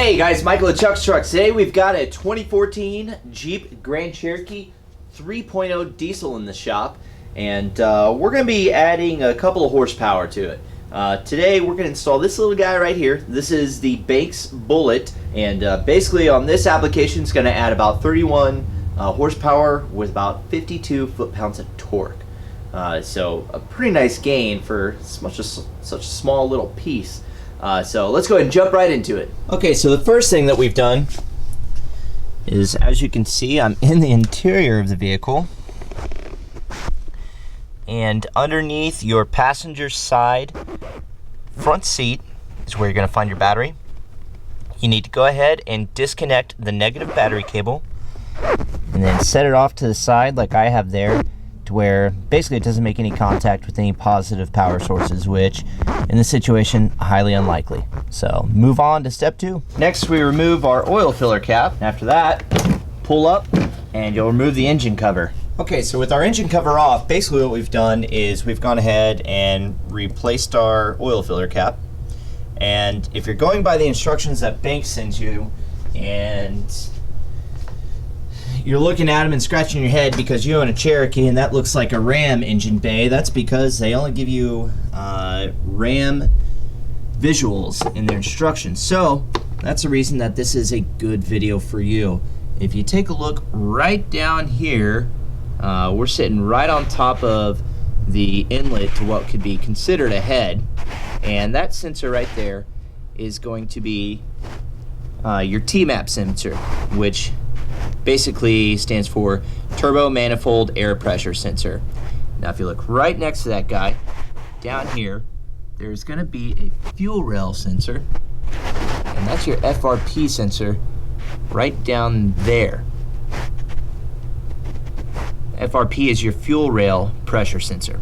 Hey guys, Michael at Chuck's Trucks. Today we've got a 2014 Jeep Grand Cherokee 3.0 diesel in the shop, and we're going to be adding a couple of horsepower to it. Today we're going to install this little guy right here. This is the Banks Bullet, and basically on this application it's going to add about 31 horsepower with about 52 foot-pounds of torque. So a pretty nice gain for such a small little piece. So let's go ahead and jump right into it. Okay, so the first thing that we've done is, as you can see, I'm in the interior of the vehicle, and underneath your passenger side front seat is where you're going to find your battery. You need to go ahead and disconnect the negative battery cable and then set it off to the side like I have there, to where basically it doesn't make any contact with any positive power sources, which in this situation, highly unlikely. So move on to step 2. Next, we remove our oil filler cap. After that, pull up and you'll remove the engine cover. Okay, so with our engine cover off, basically what we've done is we've gone ahead and replaced our oil filler cap. And if you're going by the instructions that Banks sends you, and you're looking at them and scratching your head because you own a Cherokee and that looks like a Ram engine bay, that's because they only give you Ram visuals in their instructions. So that's the reason that this is a good video for you. If you take a look right down here, we're sitting right on top of the inlet to what could be considered a head, and that sensor right there is going to be your TMAP sensor, which basically stands for turbo manifold air pressure sensor. Now if you look right next to that guy, down here, there's going to be a fuel rail sensor, and that's your FRP sensor right down there. FRP is your fuel rail pressure sensor.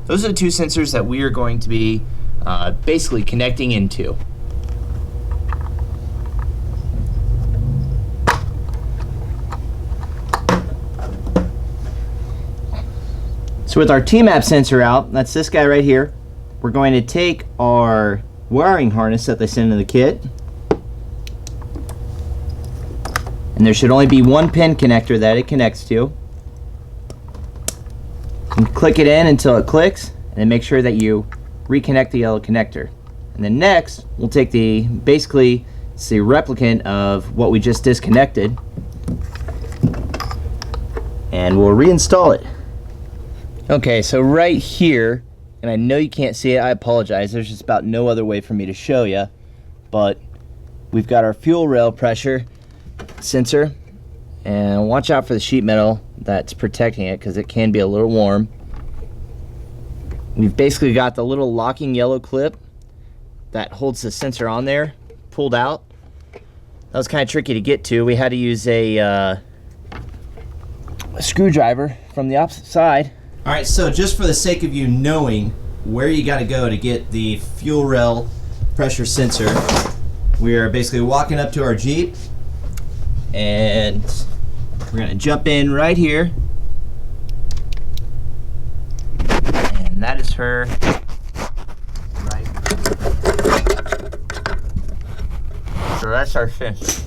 Those are the two sensors that we are going to be basically connecting into. So with our TMAP sensor out, that's this guy right here, we're going to take our wiring harness that they send in the kit, and there should only be one pin connector that it connects to, and click it in until it clicks, and then make sure that you reconnect the yellow connector. And then next, we'll take basically it's the replicant of what we just disconnected, and we'll reinstall it. Okay, so right here, and I know you can't see it, I apologize, there's just about no other way for me to show you, but we've got our fuel rail pressure sensor, and watch out for the sheet metal that's protecting it because it can be a little warm. We've basically got the little locking yellow clip that holds the sensor on there pulled out. That was kind of tricky to get to. We had to use a screwdriver from the opposite side. Alright, so just for the sake of you knowing where you got to go to get the fuel rail pressure sensor, we are basically walking up to our Jeep, and we're going to jump in right here, and that is her right. So that's our sensor.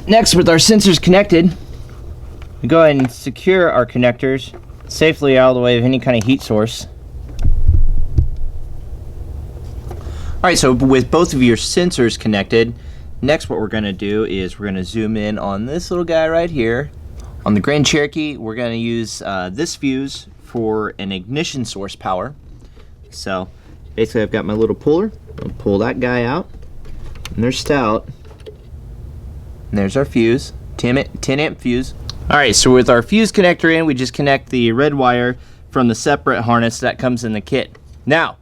Next, with our sensors connected, we go ahead and secure our connectors safely out of the way of any kind of heat source. Alright, so with both of your sensors connected, next what we're going to do is we're going to zoom in on this little guy right here. On the Grand Cherokee, we're going to use this fuse for an ignition source power. So basically I've got my little puller. I'll pull that guy out, and there's stout. And there's our fuse, 10 amp fuse. Alright, so with our fuse connector in, we just connect the red wire from the separate harness that comes in the kit. Now,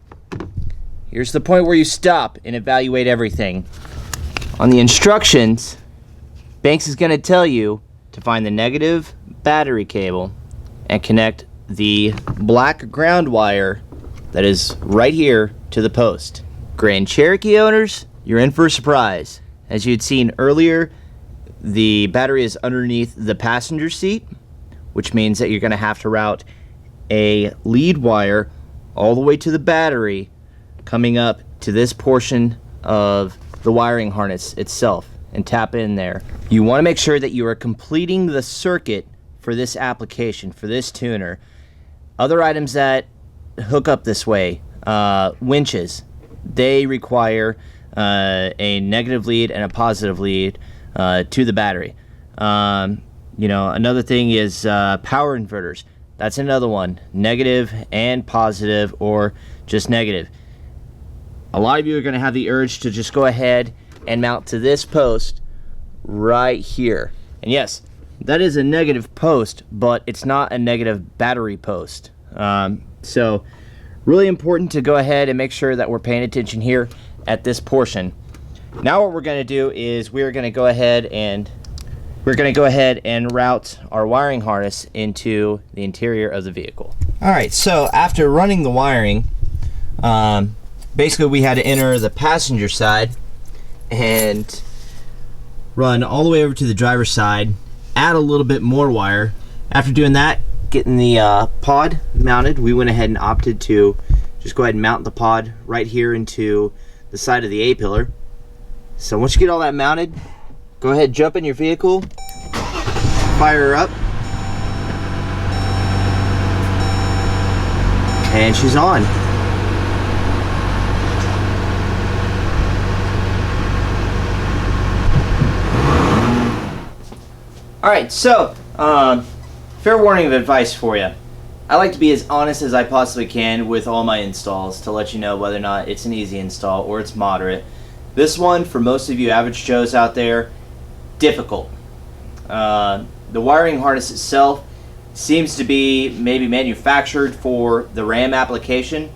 here's the point where you stop and evaluate everything. On the instructions, Banks is going to tell you to find the negative battery cable and connect the black ground wire that is right here to the post. Grand Cherokee owners, you're in for a surprise. As you had seen earlier, the battery is underneath the passenger seat, which means that you're going to have to route a lead wire all the way to the battery coming up to this portion of the wiring harness itself and tap in there. You want to make sure that you are completing the circuit for this application, for this tuner. Other items that hook up this way, winches, they require a negative lead and a positive lead to the battery. You know, another thing is power inverters. That's another one, negative and positive, or just negative. A lot of you are going to have the urge to just go ahead and mount to this post right here. And yes, that is a negative post, but it's not a negative battery post. So really important to go ahead and make sure that we're paying attention here at this portion. Now what we're going to do is we're going to go ahead and route our wiring harness into the interior of the vehicle. All right, so after running the wiring, basically we had to enter the passenger side and run all the way over to the driver's side, add a little bit more wire. After doing that, getting the pod mounted, we went ahead and opted to just go ahead and mount the pod right here into the side of the A-pillar. So once you get all that mounted, go ahead, jump in your vehicle, fire her up, and she's on. Alright, so, fair warning of advice for you. I like to be as honest as I possibly can with all my installs to let you know whether or not it's an easy install or it's moderate. This one, for most of you average Joes out there, difficult. The wiring harness itself seems to be maybe manufactured for the RAM application,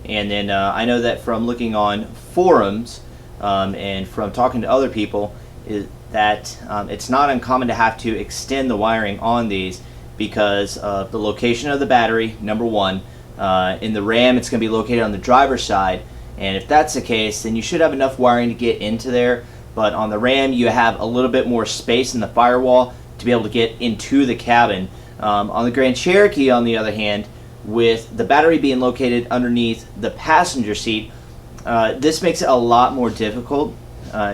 and then I know that from looking on forums and from talking to other people that it's not uncommon to have to extend the wiring on these because of the location of the battery, number one. In the RAM, it's going to be located on the driver's side, and if that's the case, then you should have enough wiring to get into there. But on the RAM, you have a little bit more space in the firewall to be able to get into the cabin. On the Grand Cherokee, on the other hand, with the battery being located underneath the passenger seat, this makes it a lot more difficult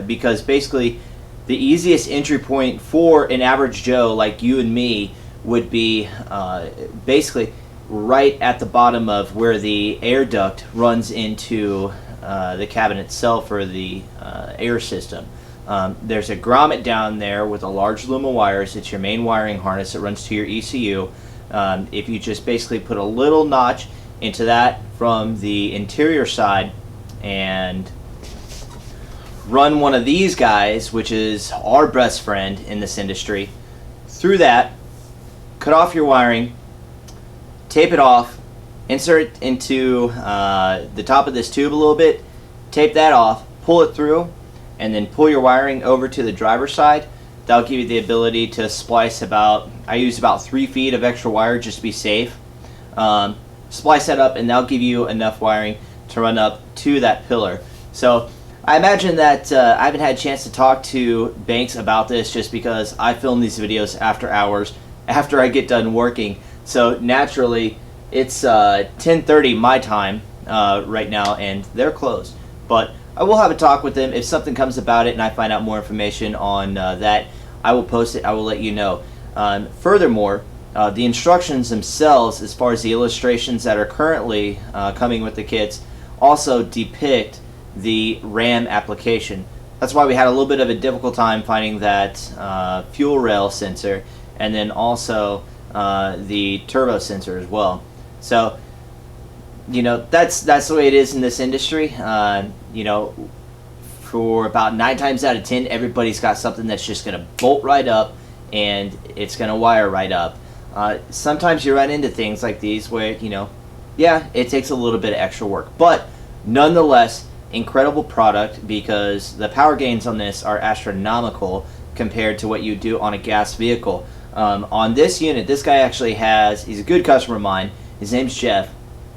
because basically the easiest entry point for an average Joe like you and me would be basically right at the bottom of where the air duct runs into the cabin itself, or the air system. There's a grommet down there with a large loom of wires. It's your main wiring harness that runs to your ECU. If you just basically put a little notch into that from the interior side and run one of these guys, which is our best friend in this industry, through that, cut off your wiring, tape it off, insert it into the top of this tube a little bit, tape that off, pull it through, and then pull your wiring over to the driver's side. That'll give you the ability to splice I use about 3 feet of extra wire just to be safe. Splice that up, and that'll give you enough wiring to run up to that pillar. So I imagine that I haven't had a chance to talk to Banks about this just because I film these videos after hours, after I get done working. So naturally, it's 10:30 my time right now, and they're closed. But I will have a talk with them. If something comes about it and I find out more information on that, I will post it. I will let you know. Furthermore, the instructions themselves, as far as the illustrations that are currently coming with the kits, also depict the RAM application. That's why we had a little bit of a difficult time finding that fuel rail sensor, and then also the turbo sensor as well. So, you know, that's the way it is in this industry. You know, for about 9 times out of 10, everybody's got something that's just going to bolt right up, and it's going to wire right up. Sometimes you run into things like these where, you know, yeah, it takes a little bit of extra work, but nonetheless, incredible product, because the power gains on this are astronomical compared to what you do on a gas vehicle. On this unit, this guy actually he's a good customer of mine. His name's Jeff.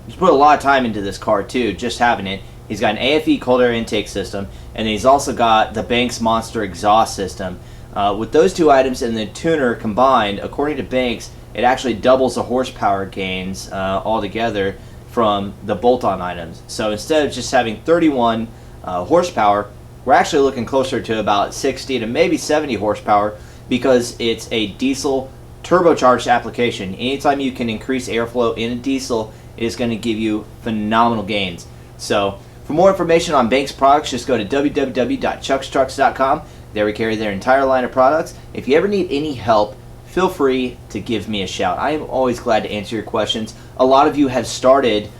He's put a lot of time into this car too, just having it. He's got an AFE cold air intake system, and he's also got the Banks Monster exhaust system. With those two items and the tuner combined, according to Banks, it actually doubles the horsepower gains altogether from the bolt-on items. So instead of just having 31 horsepower, we're actually looking closer to about 60 to maybe 70 horsepower because it's a diesel turbocharged application. Anytime you can increase airflow in a diesel, it is going to give you phenomenal gains. So for more information on Banks products, just go to www.chuckstrucks.com. There we carry their entire line of products. If you ever need any help, feel free to give me a shout. I am always glad to answer your questions. A lot of you have started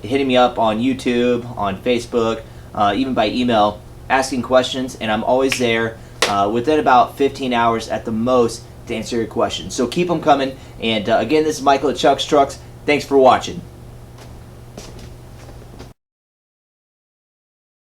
hitting me up on YouTube, on Facebook, even by email, asking questions, and I'm always there within about 15 hours at the most to answer your questions. So keep them coming. And again, this is Michael at Chuck's Trucks. Thanks for watching.